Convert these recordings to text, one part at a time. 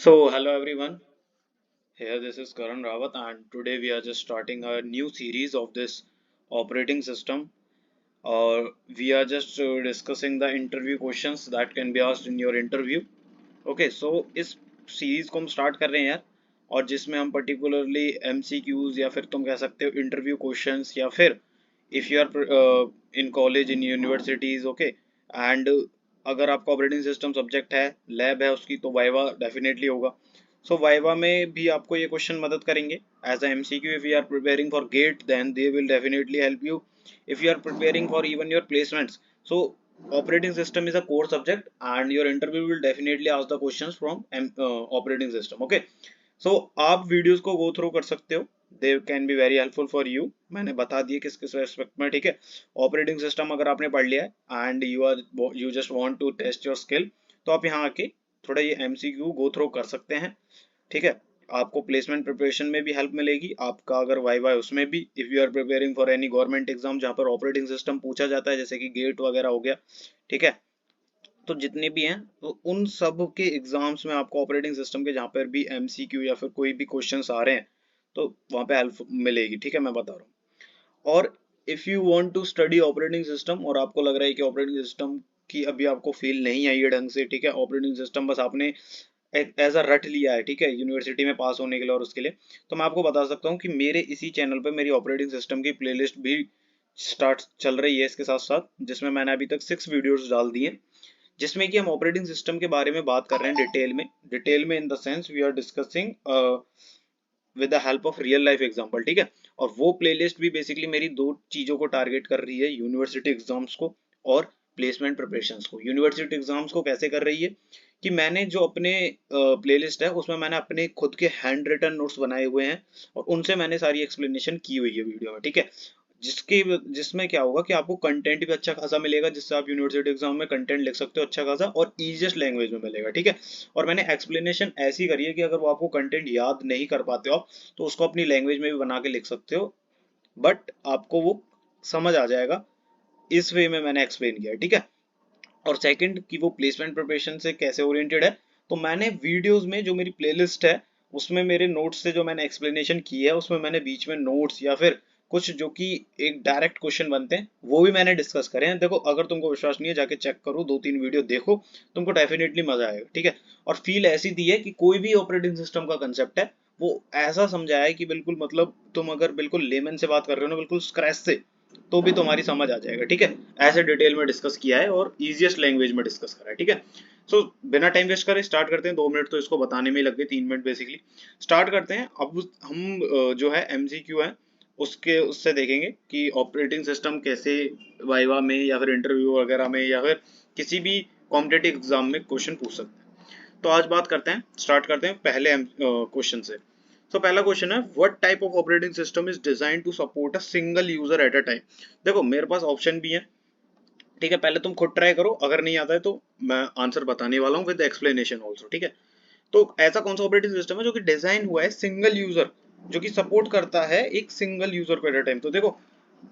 So, hello everyone. Here, this is Karan Rawat, and today we are just starting a new series of this operating system. We are just discussing the interview questions that can be asked in your interview. Okay so इस series को हम start कर रहे हैं यार, और जिसमें हम पर्टिकुलरली एमसीक्यूज या फिर तुम कह सकते हो इंटरव्यू क्वेश्चंस, या फिर if you are in college in universities, okay, and अगर आपका ऑपरेटिंग सिस्टम सब्जेक्ट है, लैब है उसकी, तो वाइवा डेफिनेटली होगा. सो वाइवा में भी आपको ये क्वेश्चन मदद करेंगे as a MCQ. If you are preparing for GATE then they will definitely help you. If you are preparing for even your placements, so operating system is a core subject and your interview will definitely ask the questions from operating system. Okay, so आप videos को go through कर सकते हो, they can be very helpful for you. मैंने बता दिए किस किस रेस्पेक्ट में. ठीक है, ऑपरेटिंग सिस्टम अगर आपने पढ़ लिया है and you just want to test your skill, तो आप यहाँ आके थोड़ा ये एमसीक्यू गो थ्रू कर सकते हैं. ठीक है, आपको प्लेसमेंट प्रिपरेशन में भी हेल्प मिलेगी. आपका अगर वाइवा है उसमें भी, if you are preparing for any government exam जहाँ पर ऑपरेटिंग सिस्टम पूछा जाता है, जैसे कि गेट वगैरह हो गया. ठीक है, तो जितने भी हैं तो उन सब के एग्जाम्स में आपको ऑपरेटिंग सिस्टम के जहाँ पर भी एमसीक्यू या फिर कोई भी क्वेश्चंस आ रहे हैं, तो वहाँ पे हेल्प मिलेगी. ठीक है, मैं बता रहा हूँ. और if you want to study operating system और आपको लग रहा है कि ऑपरेटिंग सिस्टम की अभी आपको फील नहीं आई है ढंग से, ठीक है, ऑपरेटिंग सिस्टम बस आपने एज अ रट लिया है, ठीक है, यूनिवर्सिटी में पास होने के लिए और उसके लिए, तो मैं आपको बता सकता हूँ कि मेरे इसी चैनल पे मेरी ऑपरेटिंग सिस्टम की प्लेलिस्ट भी स्टार्ट चल रही है इसके साथ साथ, जिसमें मैंने अभी तक 6 वीडियोस डाल दिए, जिसमें कि हम ऑपरेटिंग सिस्टम के बारे में बात कर रहे हैं डिटेल में in the sense we are discussing with the help of real life example. ठीक है, और वो प्लेलिस्ट भी बेसिकली मेरी दो चीजों को टारगेट कर रही है, यूनिवर्सिटी एग्जाम्स को और प्लेसमेंट प्रिपरेशंस को. यूनिवर्सिटी एग्जाम्स को कैसे कर रही है कि मैंने जो अपने प्लेलिस्ट है उसमें मैंने अपने खुद के हैंड रिटन नोट्स बनाए हुए हैं और उनसे मैंने सारी एक्सप्लेनेशन की हुई है वीडियो में. ठीक है, जिसके जिसमें क्या होगा कि आपको कंटेंट भी अच्छा खासा मिलेगा, जिससे आप यूनिवर्सिटी एग्जाम में कंटेंट लिख सकते हो अच्छा खासा और इजीएस्ट लैंग्वेज में मिलेगा. ठीक है, और मैंने एक्सप्लेनेशन ऐसी करी है कि अगर वो आपको कंटेंट याद नहीं कर पाते हो आप, तो उसको अपनी लैंग्वेज में भी बना के लिख सकते हो, बट आपको वो समझ आ जाएगा. इस वे में मैंने एक्सप्लेन किया है. ठीक है, और सेकंड कि वो प्लेसमेंट प्रिपरेशन से कैसे ओरिएंटेड है, तो मैंने वीडियोस में जो मेरी प्लेलिस्ट है उसमें मेरे नोट्स से जो मैंने एक्सप्लेनेशन की है उसमें मैंने बीच में नोट्स या फिर कुछ जो कि एक डायरेक्ट क्वेश्चन बनते हैं वो भी मैंने डिस्कस करे हैं. देखो, अगर तुमको विश्वास नहीं है जाके चेक करो, 2-3 वीडियो देखो, तुमको डेफिनेटली मजा आएगा. ठीक है, और फील ऐसी दी है कि कोई भी ऑपरेटिंग सिस्टम का कंसेप्ट है वो ऐसा समझाया है कि बिल्कुल मतलब तुम अगर बिल्कुल लेमन से बात कर रहे हो ना, बिल्कुल स्क्रैच से, तो भी तुम्हारी समझ आ जाएगा. ठीक है, ऐसे डिटेल में डिस्कस किया है और इजीएस्ट लैंग्वेज में डिस्कस करा है. ठीक है, सो बिना टाइम वेस्ट करे स्टार्ट करते हैं. 2 मिनट तो इसको बताने में ही लग गए, 3 मिनट बेसिकली. स्टार्ट करते हैं. अब हम जो है एमसीक्यू है उसके उससे देखेंगे कि ऑपरेटिंग सिस्टम कैसे वाइवा में या फिर इंटरव्यू वगैरह में या फिर किसी भी कॉम्पिटेटिव एग्जाम में क्वेश्चन पूछ सकते हैं. तो आज बात करते हैं, स्टार्ट करते हैं पहले क्वेश्चन से. तो पहला क्वेश्चन है, what type of operating system is design to support a single user at a time. देखो, मेरे पास ऑप्शन भी है. ठीक है, पहले तुम खुद ट्राई करो, अगर नहीं आता है तो मैं आंसर बताने वाला हूँ विद एक्सप्लेनेशन ऑल्सो. ठीक है, तो ऐसा कौन सा ऑपरेटिंग सिस्टम है जो कि डिजाइन हुआ है सिंगल यूजर, जो कि सपोर्ट करता है एक सिंगल यूजर को एट अ टाइम. तो देखो,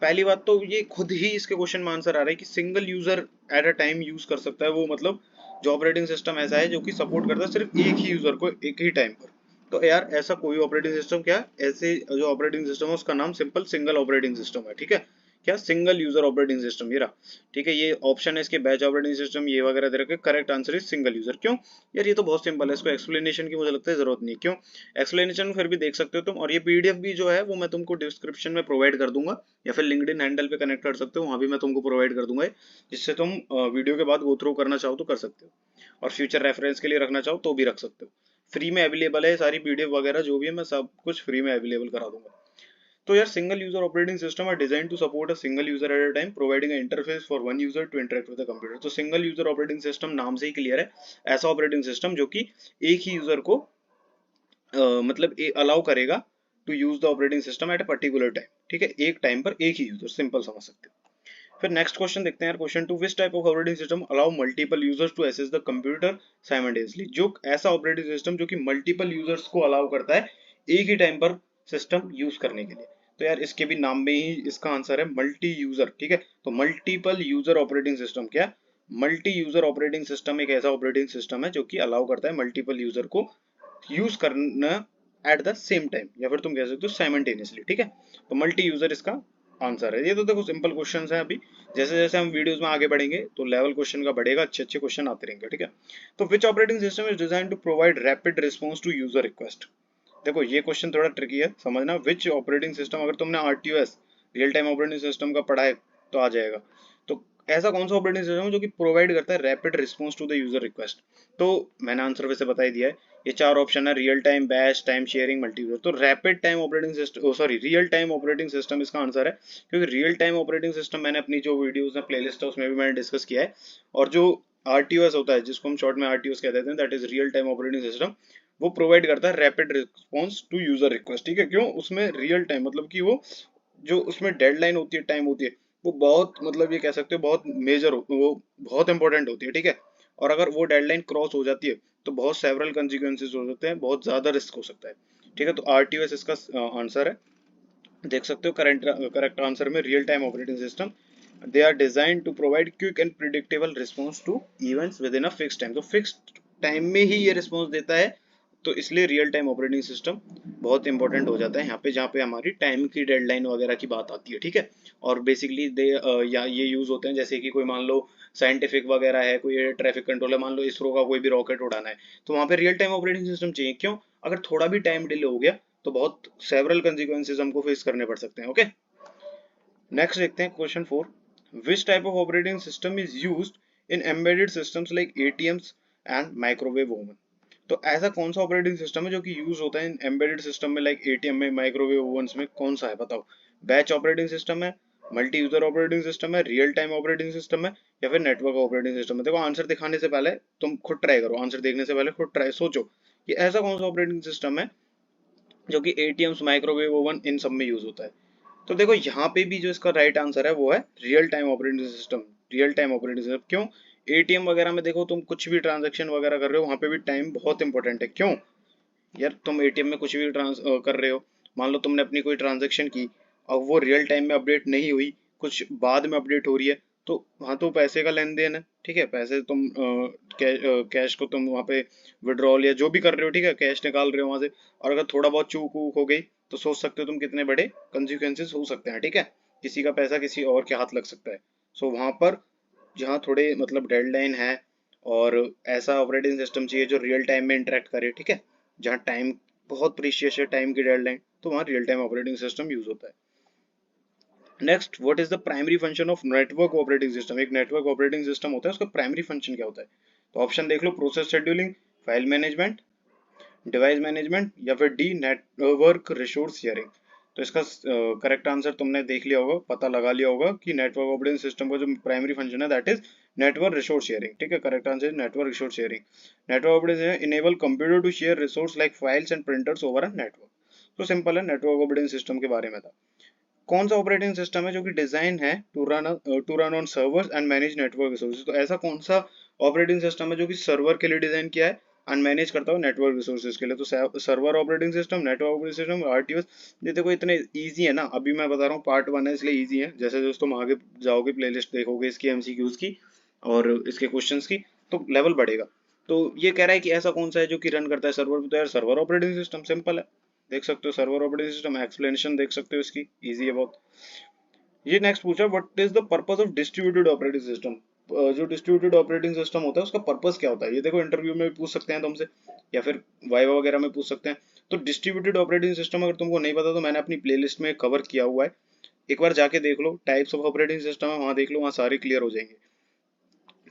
पहली बात तो ये खुद ही इसके क्वेश्चन में आंसर आ रहा है कि single user at a time use कर सकता है. वो मतलब जो ऑपरेटिंग सिस्टम ऐसा है जो कि सपोर्ट करता है सिर्फ एक ही यूजर को एक ही टाइम पर. तो यार ऐसा कोई ऑपरेटिंग सिस्टम, क्या ऐसे जो ऑपरेटिंग सिस्टम है उसका नाम सिंपल सिंगल ऑपरेटिंग सिस्टम है. ठीक है, क्या सिंगल यूजर ऑपरेटिंग सिस्टम ये रहा. ठीक है, ये ऑप्शन है इसके, बैच ऑपरेटिंग सिस्टम ये वगैरह दे रखे. Correct answer is single user. क्यों यार, ये तो बहुत सिंपल है, इसको एक्सप्लेनेशन की मुझे लगता है जरूरत नहीं. क्यों, एक्सप्लेनेशन फिर भी देख सकते हो तुम, और ये पीडीएफ भी जो है वो मैं तुमको डिस्क्रिप्शन में प्रोवाइड कर दूंगा, या फिर लिंक्डइन हैंडल पे कनेक्ट कर सकते हो, वहां भी मैं तुमको प्रोवाइड कर दूंगा, जिससे तुम वीडियो के बाद गो थ्रू करना चाहो तो कर सकते हो, और फ्यूचर रेफरेंस के लिए रखना चाहो तो भी रख सकते हो. फ्री में अवेलेबल है सारी पीडीएफ वगैरह जो भी है, मैं सब कुछ फ्री में अवेलेबल करा दूंगा. तो यार, single user operating system are design to support a single user at a time, providing interface for one user to interact with the computer. तो सिंगल यूजर ऑपरेटिंग सिस्टम नाम से ही क्लियर है, ऐसा ऑपरेटिंग सिस्टम जो कि एक ही user को मतलब अलाउ करेगा to use the operating system at a particular time. ठीक है, एक टाइम पर एक ही यूजर, सिंपल समझ सकते हो. फिर नेक्स्ट क्वेश्चन देखते हैं यार. Question 2, which type of operating system allow multiple users to access the computer simultaneously. जो ऐसा ऑपरेटिंग सिस्टम जो कि मल्टीपल यूजर्स को अलाउ करता है एक ही टाइम पर सिस्टम यूज करने के लिए. तो यार इसके भी नाम में ही इसका आंसर है मल्टी यूजर. ठीक है, तो मल्टीपल यूजर ऑपरेटिंग सिस्टम क्या, मल्टी यूजर ऑपरेटिंग सिस्टम एक ऐसा ऑपरेटिंग सिस्टम है जो कि अलाउ करता है मल्टीपल यूजर को यूज करना एट द सेम टाइम, या फिर तुम कह सकते हो साइमल्टेनियसली, ठीक है। तो मल्टी यूजर इसका आंसर है। ये तो देखो सिंपल क्वेश्चन है। अभी जैसे जैसे हम वीडियोस में आगे बढ़ेंगे तो लेवल क्वेश्चन का बढ़ेगा, अच्छे अच्छे क्वेश्चन आते रहेंगे, ठीक है। तो which operating system is design to provide rapid response to user request. देखो ये क्वेश्चन थोड़ा ट्रिकी है, समझना। विच ऑपरेटिंग सिस्टम, अगर तुमने आरटीओएस रियल टाइम ऑपरेटिंग सिस्टम का पढ़ा है तो आ जाएगा। तो ऐसा कौन सा ऑपरेटिंग सिस्टम है जो कि प्रोवाइड करता है rapid response to the user request. तो मैंने आंसर वैसे बता ही दिया है। ये चार ऑप्शन है, real time, batch, time sharing, multi user. तो rapid time operating system, sorry real time operating system इसका आंसर है, क्योंकि रियल टाइम ऑपरेटिंग सिस्टम मैंने अपनी जो वीडियोस में प्लेलिस्ट है उसमें भी मैंने डिस्कस किया है। और जो आरटीओएस होता है, जिसको हम शॉर्ट में आरटीओएस कहते हैं, that is real time operating system, वो प्रोवाइड करता है rapid response to user request, ठीक है। क्यों? उसमें रियल टाइम मतलब कि वो जो उसमें डेडलाइन होती है, टाइम होती है, वो बहुत, मतलब ये कह सकते हो बहुत मेजर हो, वो बहुत इंपॉर्टेंट होती है, ठीक है। और अगर वो डेडलाइन क्रॉस हो जाती है तो बहुत सेवरल कंसिक्वेंसेस हो सकते हैं, बहुत ज्यादा रिस्क हो सकता है, ठीक है। तो आरटीओएस इसका आंसर है। देख सकते हो करेंट करेक्ट आंसर में real time operating system, they are design to provide quick and predictable response to events within a fix time. तो फिक्स टाइम में ही ये रिस्पॉन्स देता है, तो इसलिए रियल टाइम ऑपरेटिंग सिस्टम बहुत इंपॉर्टेंट हो जाता है यहाँ पे, जहाँ पे हमारी टाइम की डेडलाइन वगैरह की बात आती है, ठीक है। और बेसिकली दे या ये यूज होते हैं, जैसे कि कोई मान लो साइंटिफिक वगैरह है, कोई एयर ट्रैफिक कंट्रोल है, मान लो इसरो का कोई भी रॉकेट उड़ाना है, तो वहाँ पे रियल टाइम ऑपरेटिंग सिस्टम चाहिए। क्यों? अगर थोड़ा भी टाइम डिले हो गया तो बहुत सेवरल कंसिक्वेंसेस हमको फेस करने पड़ सकते हैं, ओके। नेक्स्ट देखते हैं question 4। Which type of operating system is used in embedded systems like ATMs and microwave oven. तो ऐसा कौन सा ऑपरेटिंग सिस्टम है जो कि यूज होता है इन एम्बेडेड सिस्टम में, लाइक एटीएम में, माइक्रोवेव ओवंस में? कौन सा है बताओ? बैच ऑपरेटिंग सिस्टम है, मल्टी यूजर ऑपरेटिंग सिस्टम है, रियल टाइम ऑपरेटिंग सिस्टम है, या फिर नेटवर्क ऑपरेटिंग सिस्टम है? देखो आंसर दिखाने से पहले तुम खुद ट्राई करो, आंसर देखने से पहले खुद ट्राई सोचो कि ऐसा कौन सा ऑपरेटिंग सिस्टम है जो कि एटीएम्स, माइक्रोवेव ओवन, इन सब में यूज होता है। तो देखो यहाँ पे भी जो इसका राइट आंसर है वो है real time operating system. Real time operating system क्यों? एटीएम वगैरह में देखो, तुम कुछ भी ट्रांजेक्शन वगैरह कर रहे हो, वहां पे भी टाइम बहुत इंपॉर्टेंट है। क्यों? यार तुम एटीएम में कुछ भी कर रहे हो, मान लो तुमने अपनी कोई ट्रांजेक्शन की और वो रियल टाइम में अपडेट नहीं हुई, कुछ बाद में अपडेट हो रही है, तो वहाँ तो पैसे का लेन देन है, ठीक है। पैसे तुम कैश को तुम वहाँ पे विड्रॉल या जो भी कर रहे हो, ठीक है, कैश निकाल रहे हो वहाँ से, और अगर थोड़ा बहुत चूक वूक हो गई तो सोच सकते हो तुम कितने बड़े कंसिक्वेंसेस हो सकते हैं, ठीक है। किसी का पैसा किसी और के हाथ लग सकता है। सो वहाँ पर जहाँ थोड़े मतलब डेडलाइन है और ऐसा ऑपरेटिंग सिस्टम चाहिए जो रियल टाइम में इंटरेक्ट करे, ठीक है, जहाँ टाइम बहुत प्रीशियस है, टाइम की डेडलाइन, तो वहाँ real time operating system use होता है। Next, what is the primary function of network operating system. एक नेटवर्क ऑपरेटिंग सिस्टम होता है, उसका प्राइमरी फंक्शन क्या होता है? तो ऑप्शन देख लो, process scheduling, file management, device management, या फिर डी नेटवर्क रिसोर्स शेयरिंग। तो इसका करेक्ट आंसर तुमने देख लिया होगा, पता लगा लिया होगा कि नेटवर्क ऑपरेटिंग सिस्टम का जो प्राइमरी फंक्शन है that is network resource sharing, ठीक है। Correct answer is network resource sharing. Network operating enable computer to share resource like files and printers over a network. तो सिंपल है, network operating system के बारे में था। कौन सा ऑपरेटिंग सिस्टम है जो कि डिजाइन है to run on servers and manage network resources. तो ऐसा कौन सा ऑपरेटिंग सिस्टम है जो कि सर्वर के लिए डिजाइन किया है एंड मैनेज करता हो नेटवर्क रिसोर्सेज के लिए? तो server operating system, network operating system, RTOS. ये देखो इतने इजी है ना, अभी मैं बता रहा हूँ पार्ट 1 है इसलिए इजी है। जैसे जैसे तुम आगे जाओगे प्लेलिस्ट देखोगे इसकी, एमसीक्यूज की और इसके क्वेश्चंस की, तो लेवल बढ़ेगा। तो ये कह रहा है कि ऐसा कौन सा है जो कि रन करता है सर्वर पे, तो यार सर्वर ऑपरेटिंग सिस्टम सिंपल है। देख सकते हो सर्वर ऑपरेटिंग सिस्टम, एक्सप्लेनेशन देख सकते हो इसकी, इजी है बहुत। ये नेक्स्ट पूछा, what is the purpose of distributed operating system. जो डिस्ट्रीब्यूटेड ऑपरेटिंग सिस्टम होता है उसका पर्पस क्या होता है? ये देखो इंटरव्यू में भी पूछ सकते हैं तुमसे, या फिर वाइवा वगैरह में पूछ सकते हैं। तो डिस्ट्रीब्यूटेड ऑपरेटिंग सिस्टम अगर तुमको नहीं पता तो मैंने अपनी प्लेलिस्ट में कवर किया हुआ है, एक बार जाके देख लो, टाइप्स ऑफ ऑपरेटिंग सिस्टम है, वहां देख लो, वहां सारे क्लियर हो जाएंगे।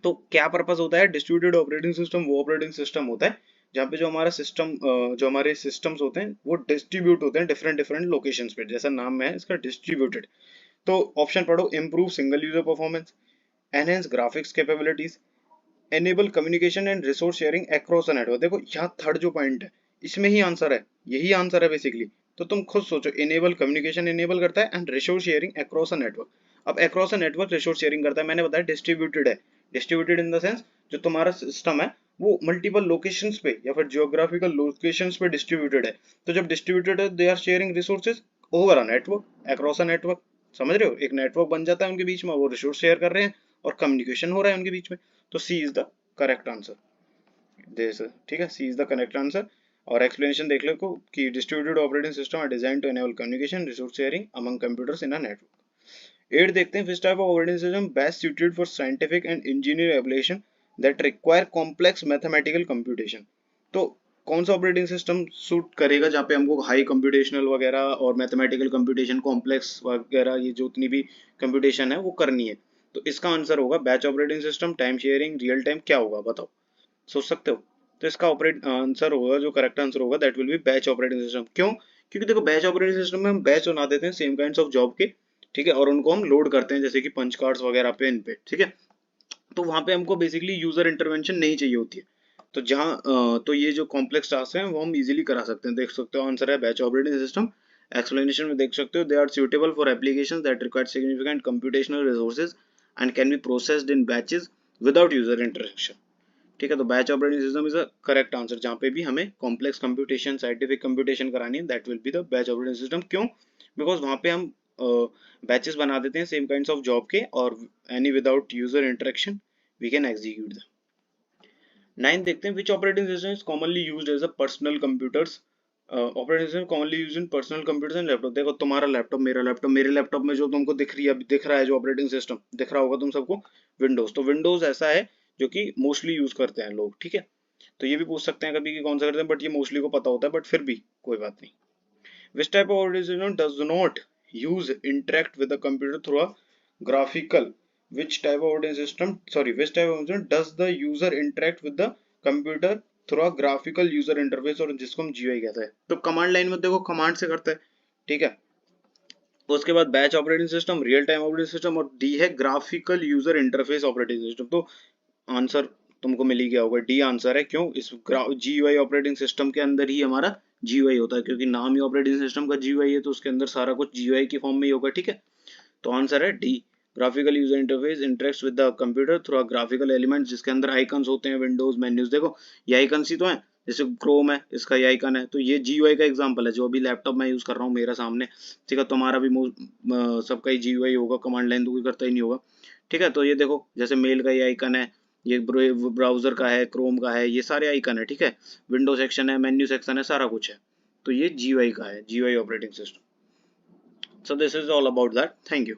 तो क्या पर्पस होता है डिस्ट्रीब्यूटेड ऑपरेटिंग सिस्टम? वो ऑपरेटिंग सिस्टम होता है जहाँ पे जो हमारा सिस्टम, जो हमारे सिस्टम्स होते हैं वो डिस्ट्रीब्यूट होते हैं डिफरेंट डिफरेंट लोकेशंस पे, जैसा नाम में है इसका डिस्ट्रीब्यूटेड। तो ऑप्शन पढ़ो, improve single user performance, enhance graphics capabilities, enable communication and resource sharing across the network. देखो यहाँ थर्ड जो पॉइंट है इसमें ही आंसर है, यही आंसर है बेसिकली। तो तुम खुद सोचो, इनेबल कम्युनिकेशन इनेबल करता है and resource sharing across a network. अब across a network resource sharing करता है, मैंने बताया डिस्ट्रीब्यूटेड है। डिस्ट्रीब्यूटेड इन द सेंस जो तुम्हारा सिस्टम है वो मल्टीपल लोकेशंस पे या फिर जियोग्राफिकल लोकेशंस पे डिस्ट्रीब्यूटेड है। तो जब डिस्ट्रीब्यूटेड है they are sharing resources over a network, across a network. समझ रहे हो, एक नेटवर्क बन जाता है उनके बीच में, वो रिसोर्स शेयर कर रहे हैं और कम्युनिकेशन हो रहा है उनके बीच में। तो C is the correct answer, this, ठीक है, C is the correct answer. और एक्सप्लेनेशन देख लो को कि distributed operating system are design to enable communication resource sharing among computers in a network. 8 देखते हैं which type of operating system best suited for scientific and engineer application that require complex mathematical computation. तो कौन सा operating system suit करेगा जहाँ पे हमको high computational वगैरह और मैथमेटिकल कंप्यूटेशन कॉम्प्लेक्स वगैरह ये जो उतनी भी कंप्यूटेशन है वो करनी है। तो इसका आंसर होगा batch operating system, time sharing, real time, क्या होगा बताओ, सोच सकते हो। तो इसका ऑपरेट आंसर होगा, जो करेक्ट आंसर होगा that will be batch operating system. क्यों? क्योंकि देखो बैच ऑपरेटिंग सिस्टम में हम बैच बना देते हैं सेम काइंड्स ऑफ जॉब के, ठीक है, और उनको हम लोड करते हैं जैसे कि पंच कार्ड्स वगैरह पे, इन पे, ठीक है। तो वहां पे हमको बेसिकली यूजर इंटरवेंशन नहीं चाहिए होती है। तो जहाँ तो ये जो कॉम्प्लेक्स टास्क हैं वो हम इजीली करा सकते हैं। देख सकते हो आंसर है बैच ऑपरेटिंग सिस्टम। एक्सप्लेनेशन में देख सकते हो they are suitable for applications that require significant computational resources and can be processed in batches without user interaction. ठीक है, तो batch operating system is a correct answer. जहाँ पे भी हमें कॉम्प्लेक्स कंप्यूटेशन, साइंटिफिक कंप्यूटेशन करानी है that will be the batch operating system. क्यों? बिकॉज वहाँ पे हम बैचेस बना देते हैं सेम काइंड्स ऑफ जॉब के और any without user interaction we can execute the. 9 देखते हैं which operating system is commonly used as a personal computers. Operating system commonly used in personal computers and laptop. देखो तुम्हारा laptop, मेरा laptop, मेरे laptop में जो तुमको दिख रहा है जो ऑपरेटिंग सिस्टम दिख रहा होगा तुम सबको, विंडोज। तो विंडोज ऐसा है जो कि मोस्टली यूज करते हैं लोग, ठीक है। तो ये भी पूछ सकते हैं कभी कि कौन सा करते हैं, बट ये मोस्टली को पता होता है, बट फिर भी कोई बात नहीं। Which type of organization does not use interact with the computer through a graphical? Which type of operating system? Sorry, which type of organization does the user interact with the computer through a graphical user interface और जिसको हम GUI कहते हैं। तो command line में देखो command से करते हैं, ठीक है। उसके बाद batch operating system, real time operating system, और डी है graphical user interface operating system. तो आंसर तुमको मिल ही गया होगा, डी आंसर है। क्यों? इस GUI ऑपरेटिंग सिस्टम के अंदर ही हमारा GUI होता है, क्योंकि नाम ही ऑपरेटिंग सिस्टम का GUI है, तो उसके अंदर सारा कुछ GUI की फॉर्म में ही होगा, ठीक है। तो आंसर है D, graphical user interface interacts with the computer through a graphical element, जिसके अंदर आइकन्स होते हैं, विंडोज मेन्यूज। देखो ये आइकन्स ही तो है, जैसे क्रोम है इसका ये आइकन है, तो ये GUI का एग्जांपल है जो अभी लैपटॉप में यूज कर रहा हूँ मेरा सामने, ठीक है। तुम्हारा भी सबका ही GUI होगा, कमांड लाइन तो कोई करता ही नहीं होगा, ठीक है। तो ये देखो जैसे मेल का ये आइकन है, ये ब्राउजर का है, क्रोम का है, ये सारे आइकन है, ठीक है। विंडो सेक्शन है, मेन्यू सेक्शन है, सारा कुछ है। तो ये GUI का है, GUI operating system. So this is all about that. Thank you.